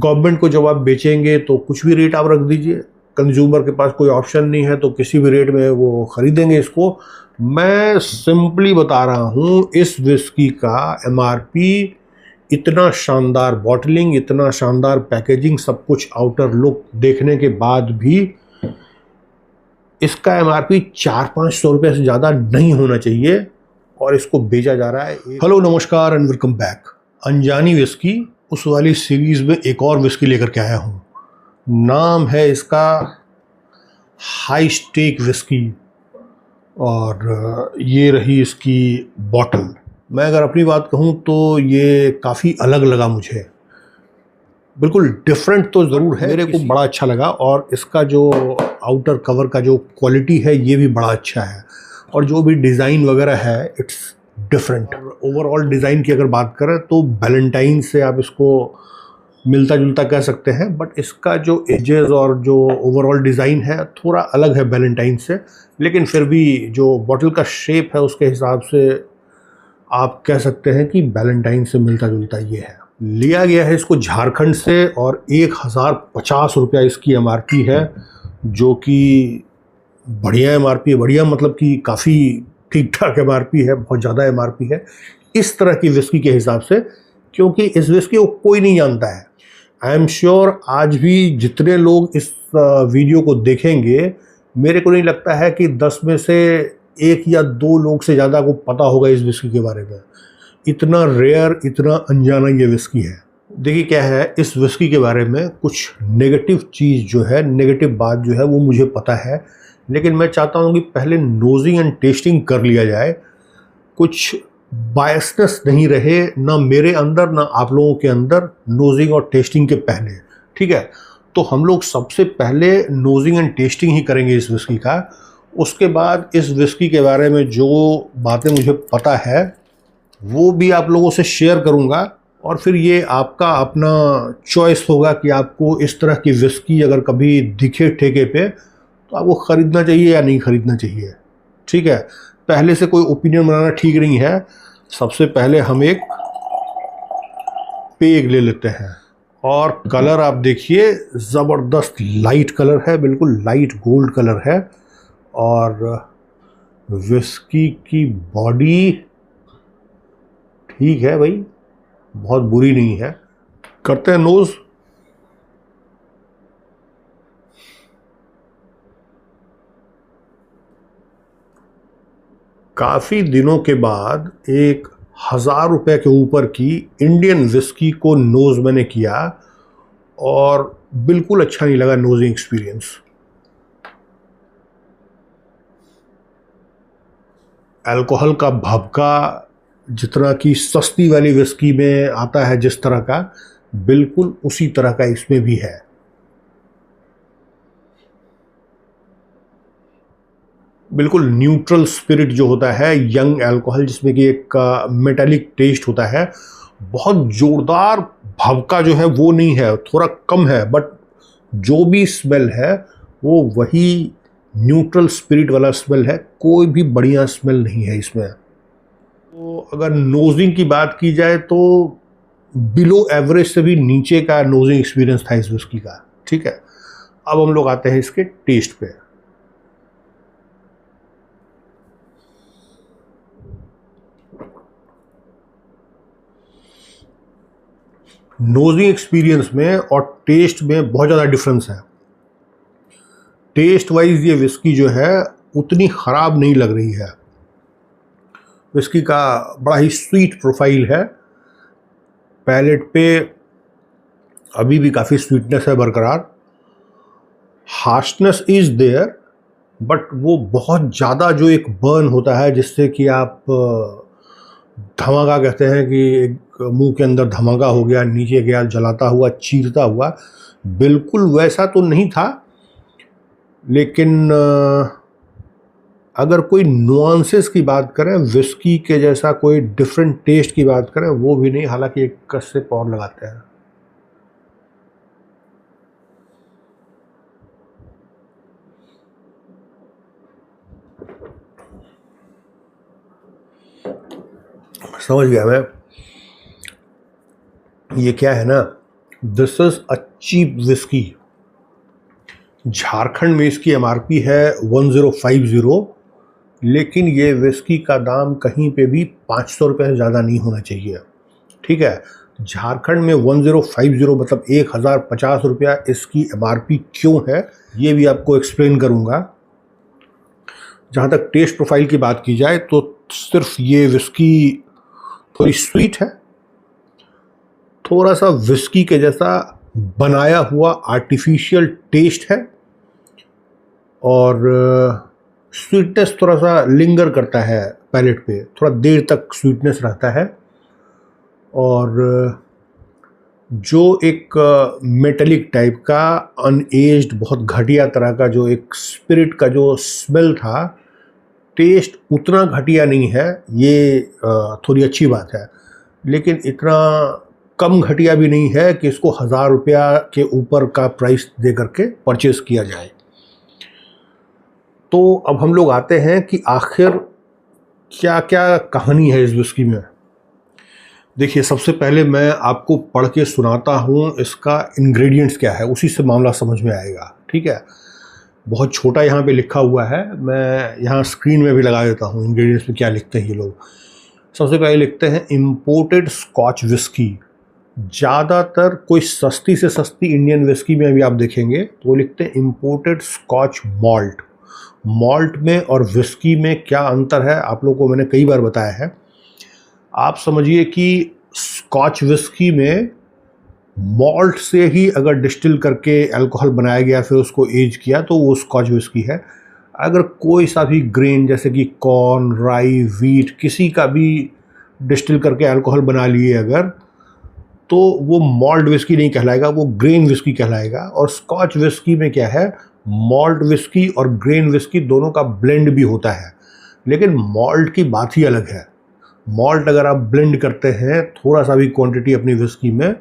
Government को जब आप बेचेंगे तो कुछ भी रेट आप रख दीजिए, कंज्यूमर के पास कोई ऑप्शन नहीं है तो किसी भी रेट में वो खरीदेंगे इसको। मैं सिंपली बता रहा हूँ, इस विस्की का एमआरपी, इतना शानदार बॉटलिंग, इतना शानदार पैकेजिंग, सब कुछ आउटर लुक देखने के बाद भी इसका एमआरपी 400-500 रुपये से ज़्यादा नहीं होना चाहिए और इसको बेचा जा रहा है। हेलो नमस्कार एंड वेलकम बैक। अनजानी विस्की उस वाली सीरीज़ में एक और विस्की लेकर के आया हूँ। नाम है इसका हाई स्टेक विस्की और ये रही इसकी बॉटल। मैं अगर अपनी बात कहूँ तो ये काफ़ी अलग लगा मुझे, बिल्कुल डिफरेंट तो ज़रूर है, मेरे को बड़ा अच्छा लगा। और इसका जो आउटर कवर का जो क्वालिटी है ये भी बड़ा अच्छा है और जो भी डिज़ाइन वगैरह है इट्स डिफरेंट। ओवरऑल डिज़ाइन की अगर बात करें तो वैलेंटाइन से आप इसको मिलता जुलता कह सकते हैं, बट इसका जो एजेस और जो ओवरऑल डिज़ाइन है थोड़ा अलग है वैलेंटाइन से, लेकिन फिर भी जो बॉटल का शेप है उसके हिसाब से आप कह सकते हैं कि वैलेंटाइन से मिलता जुलता ये है। लिया गया है इसको झारखंड से और 1050 रुपया इसकी एमआरपी है, जो कि बढ़िया एमआरपी है। बढ़िया मतलब कि काफ़ी ठीक ठाक एमआरपी है, बहुत ज़्यादा एमआरपी है इस तरह की विस्की के हिसाब से, क्योंकि इस विस्की को कोई नहीं जानता है। आई एम श्योर आज भी जितने लोग इस वीडियो को देखेंगे, मेरे को नहीं लगता है कि 10 में से 1 या 2 लोग से ज़्यादा को पता होगा इस विस्की के बारे में। इतना रेयर, इतना अनजाना ये विस्की है। देखिए क्या है, इस विस्की के बारे में कुछ नेगेटिव चीज़ जो है, नेगेटिव बात जो है वो मुझे पता है, लेकिन मैं चाहता हूँ कि पहले नोजिंग एंड टेस्टिंग कर लिया जाए, कुछ बायसनेस नहीं रहे ना मेरे अंदर ना आप लोगों के अंदर नोजिंग और टेस्टिंग के पहले। ठीक है, तो हम लोग सबसे पहले नोजिंग एंड टेस्टिंग ही करेंगे इस विस्की का। उसके बाद इस विस्की के बारे में जो बातें मुझे पता है वो भी आप लोगों से शेयर करूंगा, और फिर ये आपका अपना चॉइस होगा कि आपको इस तरह की विस्की अगर कभी दिखे ठेके पे तो आपको ख़रीदना चाहिए या नहीं ख़रीदना चाहिए। ठीक है, पहले से कोई ओपिनियन बनाना ठीक नहीं है। सबसे पहले हम एक पेग ले लेते हैं और कलर आप देखिए, ज़बरदस्त लाइट कलर है, बिल्कुल लाइट गोल्ड कलर है। और विस्की की बॉडी ठीक है भाई, बहुत बुरी नहीं है। करते हैं नोज। काफ़ी दिनों के बाद 1000 रुपये के ऊपर की इंडियन विस्की को नोज मैंने किया और बिल्कुल अच्छा नहीं लगा नोजिंग एक्सपीरियंस। अल्कोहल का भभका जितना कि सस्ती वाली विस्की में आता है जिस तरह का, बिल्कुल उसी तरह का इसमें भी है। बिल्कुल न्यूट्रल स्पिरिट जो होता है, यंग अल्कोहल जिसमें कि एक मेटालिक टेस्ट होता है, बहुत जोरदार भभका जो है वो नहीं है, थोड़ा कम है, बट जो भी स्मेल है वो वही न्यूट्रल स्पिरिट वाला स्मेल है, कोई भी बढ़िया स्मेल नहीं है इसमें। तो अगर नोजिंग की बात की जाए तो बिलो एवरेज से भी नीचे का नोजिंग एक्सपीरियंस था इस विस्की का। ठीक है, अब हम लोग आते हैं इसके टेस्ट पे। नोजिंग एक्सपीरियंस में और टेस्ट में बहुत ज़्यादा डिफरेंस है। टेस्ट वाइज ये विस्की जो है उतनी ख़राब नहीं लग रही है। विस्की का बड़ा ही स्वीट प्रोफाइल है, पैलेट पे अभी भी काफ़ी स्वीटनेस है बरकरार। हार्शनेस इज़ देयर, बट वो बहुत ज़्यादा जो एक बर्न होता है जिससे कि आप धमाका कहते हैं कि एक मुंह के अंदर धमाका हो गया, नीचे गया जलाता हुआ, चीरता हुआ, बिल्कुल वैसा तो नहीं था। लेकिन अगर कोई नुआंसेस की बात करें, विस्की के जैसा कोई डिफरेंट टेस्ट की बात करें, वो भी नहीं, हालांकि एक कस से और लगाते हैं। समझ गया मैं। ये क्या है ना, this is a cheap whisky. Jharkhand में इसकी एमआरपी है 1050, लेकिन ये विस्की का दाम कहीं पे भी 500 रुपये से ज़्यादा नहीं होना चाहिए। ठीक है, झारखंड में 1050 मतलब 1050 रुपया इसकी एमआरपी क्यों है, ये भी आपको एक्सप्लेन करूँगा। जहाँ तक टेस्ट प्रोफाइल की बात की जाए तो सिर्फ ये विस्की थोड़ी स्वीट है, थोड़ा सा विस्की के जैसा बनाया हुआ आर्टिफिशियल टेस्ट है, और स्वीटनेस थोड़ा सा लिंगर करता है पैलेट पे, थोड़ा देर तक स्वीटनेस रहता है। और जो एक मेटेलिक टाइप का अनएज्ड बहुत घटिया तरह का जो एक स्पिरिट का जो स्मेल था, टेस्ट उतना घटिया नहीं है, ये थोड़ी अच्छी बात है, लेकिन इतना कम घटिया भी नहीं है कि इसको 1000 रुपया के ऊपर का प्राइस दे करके परचेस किया जाए। तो अब हम लोग आते हैं कि आखिर क्या क्या कहानी है इस विस्की में। देखिए, सबसे पहले मैं आपको पढ़ के सुनाता हूँ इसका इंग्रेडिएंट्स क्या है, उसी से मामला समझ में आएगा। ठीक है, बहुत छोटा यहाँ पे लिखा हुआ है, मैं यहाँ स्क्रीन में भी लगा देता हूँ इंग्रेडिएंट्स में क्या लिखते हैं ये लोग। सबसे पहले लिखते हैं इम्पोर्टेड स्कॉच विस्की। ज़्यादातर कोई सस्ती से सस्ती इंडियन विस्की में भी आप देखेंगे तो वो लिखते हैं इम्पोर्टेड स्कॉच मॉल्ट। मॉल्ट में और विस्की में क्या अंतर है आप लोगों को मैंने कई बार बताया है। आप समझिए कि स्कॉच विस्की में मॉल्ट से ही अगर डिस्टिल करके अल्कोहल बनाया गया फिर उसको एज किया तो वो स्कॉच विस्की है। अगर कोई सा भी ग्रेन जैसे कि कॉर्न, राई, वीट किसी का भी डिस्टिल करके अल्कोहल बना लिए अगर, तो वो मॉल्ट विस्की नहीं कहलाएगा, वो ग्रेन विस्की कहलाएगा। और स्कॉच विस्की में क्या है, मॉल्ट विस्की और ग्रेन विस्की दोनों का ब्लेंड भी होता है, लेकिन मॉल्ट की बात ही अलग है। मॉल्ट अगर आप ब्लेंड करते हैं थोड़ा सा भी क्वांटिटी अपनी विस्की में,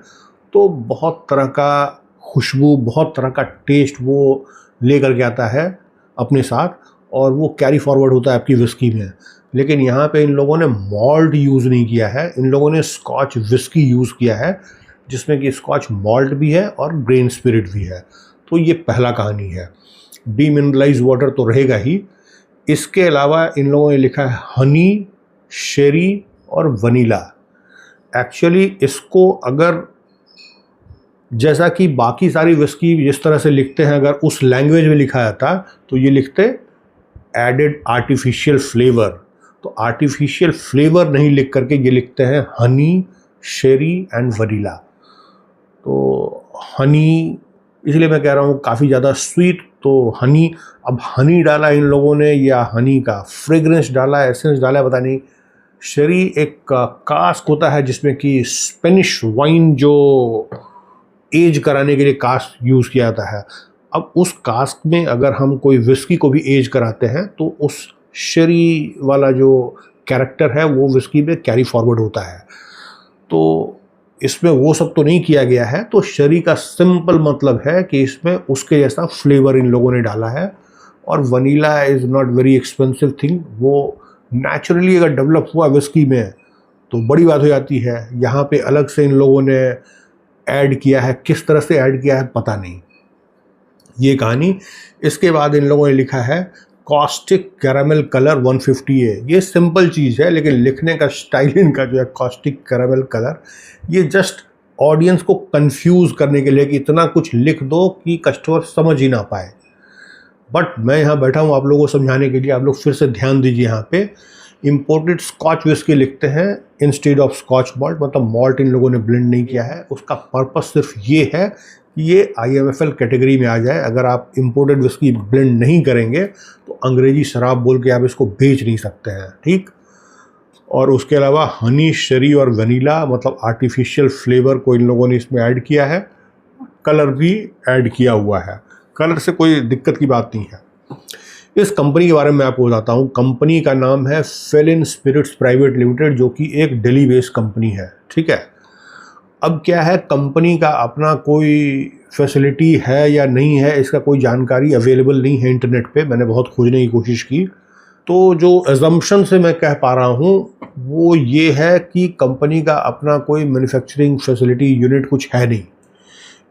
तो बहुत तरह का खुशबू, बहुत तरह का टेस्ट वो ले करके आता है अपने साथ, और वो कैरी फॉरवर्ड होता है आपकी विस्की में। लेकिन यहाँ पे इन लोगों ने मॉल्ट यूज़ नहीं किया है, इन लोगों ने स्कॉच विस्की यूज़ किया है, जिसमें कि स्कॉच मॉल्ट भी है और ग्रेन स्पिरिट भी है। तो ये पहला कहानी है। डीमिनरलाइज वाटर तो रहेगा ही, इसके अलावा इन लोगों ने लिखा है हनी, शेरी और वनीला। एक्चुअली इसको अगर जैसा कि बाकी सारी विस्की जिस तरह से लिखते हैं अगर उस लैंग्वेज में लिखा जाता तो ये लिखते एडेड आर्टिफिशियल फ्लेवर। तो आर्टिफिशियल फ्लेवर नहीं लिख करके ये लिखते हैं हनी, शेरी एंड वनीला। तो हनी इसलिए मैं कह रहा हूँ काफ़ी ज़्यादा स्वीट, तो हनी, अब हनी डाला इन लोगों ने या हनी का फ्रेग्रेंस डाला, एसेंस डाला, पता नहीं। शेरी एक कास्क होता है जिसमें कि स्पेनिश वाइन जो एज कराने के लिए कास्क यूज़ किया जाता है। अब उस कास्क में अगर हम कोई विस्की को भी एज कराते हैं तो उस शेरी वाला जो कैरेक्टर है वो विस्की में कैरी फॉरवर्ड होता है। तो इसमें वो सब तो नहीं किया गया है, तो शेरी का सिंपल मतलब है कि इसमें उसके जैसा फ्लेवर इन लोगों ने डाला है। और vanilla is not very expensive thing, वो नेचुरली अगर डेवलप हुआ विस्की में तो बड़ी बात हो जाती है। यहाँ पे अलग से इन लोगों ने ऐड किया है, किस तरह से ऐड किया है पता नहीं, ये कहानी। इसके बाद इन लोगों ने लिखा है कॉस्टिक कैरामल कलर 150A। ये सिंपल चीज़ है, लेकिन लिखने का स्टाइल इनका जो है कॉस्टिक कैरामल कलर, ये जस्ट ऑडियंस को कंफ्यूज करने के लिए कि इतना कुछ लिख दो कि कस्टमर समझ ही ना पाए। बट मैं यहाँ बैठा हूँ आप लोगों को समझाने के लिए, आप लोग फिर से ध्यान दीजिए। यहाँ पे इम्पोर्टेड स्कॉच विस्की लिखते हैं इंस्टेड ऑफ स्कॉच मॉल्ट, मतलब मॉल्ट इन लोगों ने ब्लेंड नहीं किया है। उसका पर्पस सिर्फ ये है कि ये IMFL कैटेगरी में आ जाए। अगर आप इम्पोर्टेड विस्की ब्लेंड नहीं करेंगे तो अंग्रेजी शराब बोल के आप इसको बेच नहीं सकते हैं, ठीक। और उसके अलावा हनी, शेरी और वनीला, मतलब आर्टिफिशियल फ्लेवर को इन लोगों ने इसमें ऐड किया है। कलर भी ऐड किया हुआ है, कलर से कोई दिक्कत की बात नहीं है। इस कंपनी के बारे में मैं आपको बताता हूँ। कंपनी का नाम है फेलिन स्पिरिट्स प्राइवेट लिमिटेड, जो कि एक दिल्ली बेस्ड कंपनी है, ठीक है। अब क्या है, कंपनी का अपना कोई फैसिलिटी है या नहीं है इसका कोई जानकारी अवेलेबल नहीं है इंटरनेट पे, मैंने बहुत खोजने की कोशिश की। तो जो एजम्पशन से मैं कह पा रहा हूँ वो ये है कि कंपनी का अपना कोई मैन्युफैक्चरिंग फैसिलिटी यूनिट कुछ है नहीं।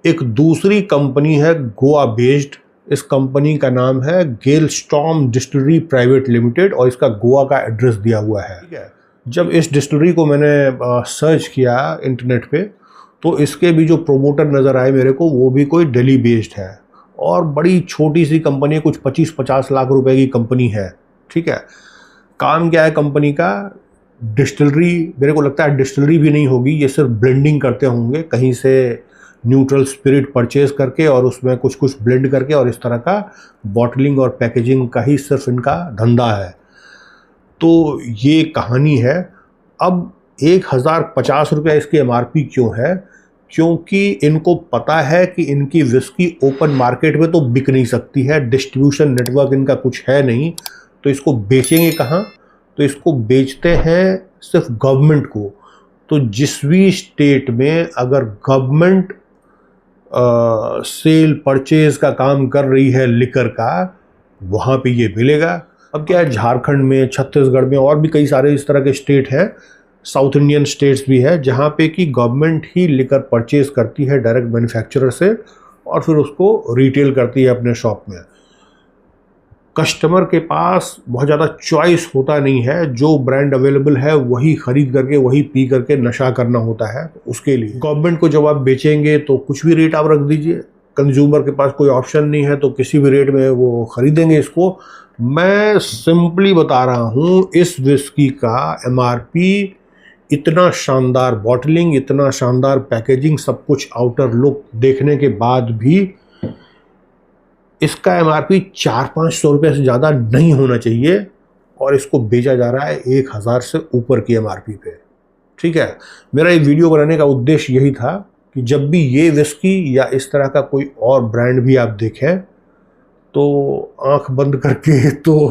एक दूसरी कंपनी है गोवा बेस्ड, इस कंपनी का नाम है गेलस्टॉर्म डिस्टिलरी प्राइवेट लिमिटेड और इसका गोवा का एड्रेस दिया हुआ है। ठीक है, जब इस डिस्टिलरी को मैंने सर्च किया इंटरनेट पे तो इसके भी जो प्रोमोटर नज़र आए मेरे को वो भी कोई दिल्ली बेस्ड है और बड़ी छोटी सी कंपनी है, कुछ 25-50 लाख रुपए की कंपनी है। ठीक है, काम क्या है कंपनी का? डिस्टिलरी, मेरे को लगता है डिस्टिलरी भी नहीं होगी, ये सिर्फ ब्लेंडिंग करते होंगे कहीं से न्यूट्रल स्पिरिट परचेज करके और उसमें कुछ कुछ ब्लेंड करके, और इस तरह का बॉटलिंग और पैकेजिंग का ही सिर्फ इनका धंधा है। तो ये कहानी है। अब 1050 रुपया इसकी MRP क्यों है? क्योंकि इनको पता है कि इनकी विस्की ओपन मार्केट में तो बिक नहीं सकती है, डिस्ट्रीब्यूशन नेटवर्क इनका कुछ है नहीं, तो इसको बेचेंगे कहाँ? तो इसको बेचते हैं सिर्फ गवर्नमेंट को। तो जिस भी स्टेट में अगर गवर्नमेंट सेल परचेज का काम कर रही है लिकर का, वहाँ पे ये मिलेगा। अब क्या है, झारखंड में, छत्तीसगढ़ में और भी कई सारे इस तरह के स्टेट हैं, साउथ इंडियन स्टेट्स भी है, जहाँ पे कि गवर्नमेंट ही लिकर परचेज करती है डायरेक्ट मैन्युफैक्चरर से और फिर उसको रिटेल करती है अपने शॉप में। कस्टमर के पास बहुत ज़्यादा चॉइस होता नहीं है, जो ब्रांड अवेलेबल है वही खरीद करके वही पी करके नशा करना होता है। तो उसके लिए गवर्नमेंट को जब आप बेचेंगे तो कुछ भी रेट आप रख दीजिए, कंज्यूमर के पास कोई ऑप्शन नहीं है तो किसी भी रेट में वो खरीदेंगे इसको। मैं सिंपली बता रहा हूँ, इस विस्की का MRP इतना शानदार बॉटलिंग, इतना शानदार पैकेजिंग, सब कुछ आउटर लुक देखने के बाद भी इसका MRP 400-500 रुपये से ज़्यादा नहीं होना चाहिए और इसको बेचा जा रहा है 1000 से ऊपर की MRP पे। ठीक है, मेरा ये वीडियो बनाने का उद्देश्य यही था कि जब भी ये विस्की या इस तरह का कोई और ब्रांड भी आप देखें तो आंख बंद करके तो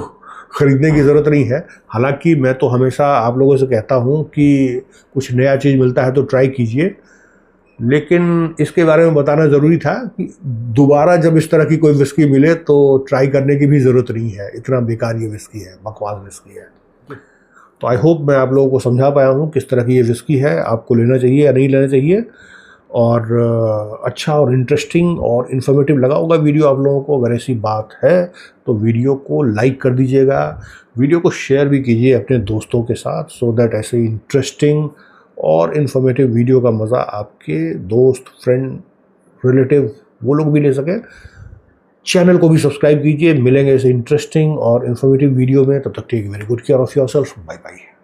ख़रीदने की ज़रूरत नहीं है। हालांकि मैं तो हमेशा आप लोगों से कहता हूँ कि कुछ नया चीज़ मिलता है तो ट्राई कीजिए, लेकिन इसके बारे में बताना ज़रूरी था कि दोबारा जब इस तरह की कोई विस्की मिले तो ट्राई करने की भी ज़रूरत नहीं है, इतना बेकार ये विस्की है, बकवास विस्की है। तो आई होप मैं आप लोगों को समझा पाया हूँ किस तरह की ये विस्की है, आपको लेना चाहिए या नहीं लेना चाहिए। और अच्छा और इंटरेस्टिंग और इन्फॉर्मेटिव लगा होगा वीडियो आप लोगों को। अगर ऐसी बात है तो वीडियो को लाइक कर दीजिएगा, वीडियो को शेयर भी कीजिए अपने दोस्तों के साथ, सो दैट ऐसे इंटरेस्टिंग और इन्फॉर्मेटिव वीडियो का मज़ा आपके दोस्त, फ्रेंड, रिलेटिव वो लोग भी ले सकें। चैनल को भी सब्सक्राइब कीजिए। मिलेंगे ऐसे इंटरेस्टिंग और इन्फॉर्मेटिव वीडियो में, तब तक take very good care of yourself. Bye bye.